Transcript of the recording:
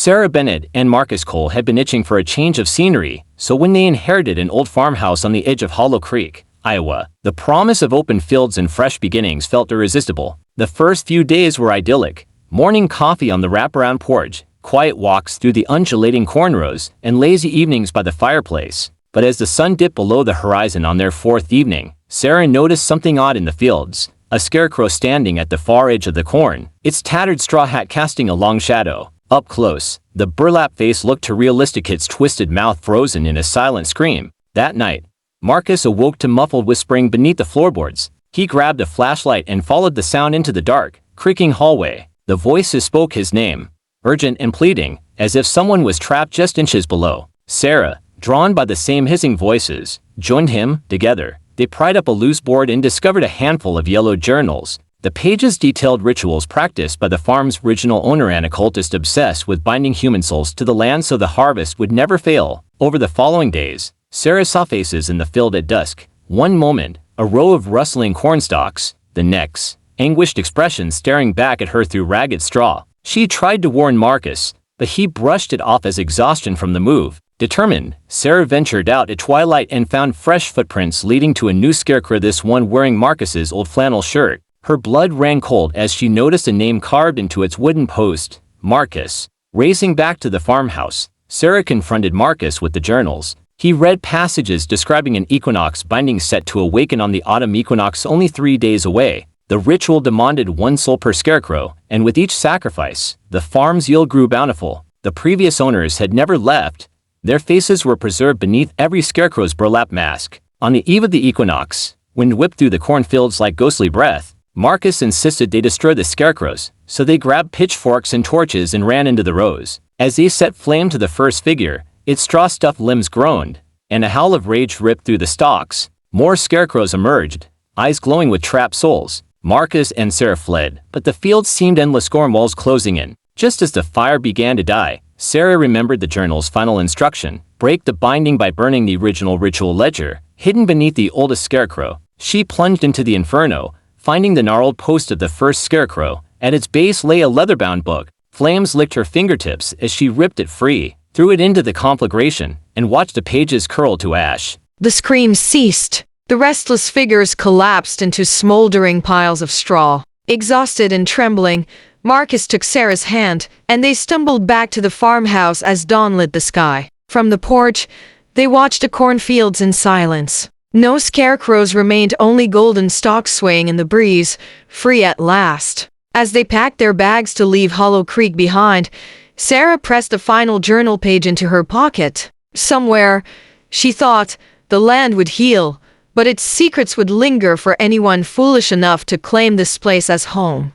Sarah Bennett and Marcus Cole had been itching for a change of scenery, so when they inherited an old farmhouse on the edge of Hollow Creek, Iowa, the promise of open fields and fresh beginnings felt irresistible. The first few days were idyllic. Morning coffee on the wraparound porch, quiet walks through the undulating corn rows, and lazy evenings by the fireplace. But as the sun dipped below the horizon on their fourth evening, Sarah noticed something odd in the fields. A scarecrow standing at the far edge of the corn, its tattered straw hat casting a long shadow. Up close, the burlap face looked too realistic, its twisted mouth frozen in a silent scream. That night, Marcus awoke to muffled whispering beneath the floorboards. He grabbed a flashlight and followed the sound into the dark, creaking hallway. The voices spoke his name, urgent and pleading, as if someone was trapped just inches below. Sarah, drawn by the same hissing voices, joined him. Together, they pried up a loose board and discovered a handful of yellowed journals. The pages detailed rituals practiced by the farm's original owner, an occultist obsessed with binding human souls to the land so the harvest would never fail. Over the following days, Sarah saw faces in the field at dusk. One moment, a row of rustling cornstalks. The next, anguished expressions staring back at her through ragged straw. She tried to warn Marcus, but he brushed it off as exhaustion from the move. Determined, Sarah ventured out at twilight and found fresh footprints leading to a new scarecrow, this one wearing Marcus's old flannel shirt. Her blood ran cold as she noticed a name carved into its wooden post, Marcus. Racing back to the farmhouse, Sarah confronted Marcus with the journals. He read passages describing an equinox binding set to awaken on the autumn equinox only 3 days away. The ritual demanded 1 soul per scarecrow, and with each sacrifice, the farm's yield grew bountiful. The previous owners had never left. Their faces were preserved beneath every scarecrow's burlap mask. On the eve of the equinox, wind whipped through the cornfields like ghostly breath. Marcus insisted they destroy the scarecrows, so they grabbed pitchforks and torches and ran into the rows. As they set flame to the first figure, its straw-stuffed limbs groaned, and a howl of rage ripped through the stalks. More scarecrows emerged, eyes glowing with trapped souls. Marcus and Sarah fled, but the field seemed endless, storm walls closing in. Just as the fire began to die, Sarah remembered the journal's final instruction: break the binding by burning the original ritual ledger, hidden beneath the oldest scarecrow. She plunged into the inferno, finding the gnarled post of the first scarecrow. At its base lay a leather-bound book. Flames licked her fingertips as she ripped it free, threw it into the conflagration, and watched the pages curl to ash. The screams ceased. The restless figures collapsed into smoldering piles of straw. Exhausted and trembling, Marcus took Sarah's hand, and they stumbled back to the farmhouse as dawn lit the sky. From the porch, they watched the cornfields in silence. No scarecrows remained, only golden stalks swaying in the breeze, free at last. As they packed their bags to leave Hollow Creek behind, Sarah pressed the final journal page into her pocket. Somewhere, she thought, the land would heal, but its secrets would linger for anyone foolish enough to claim this place as home.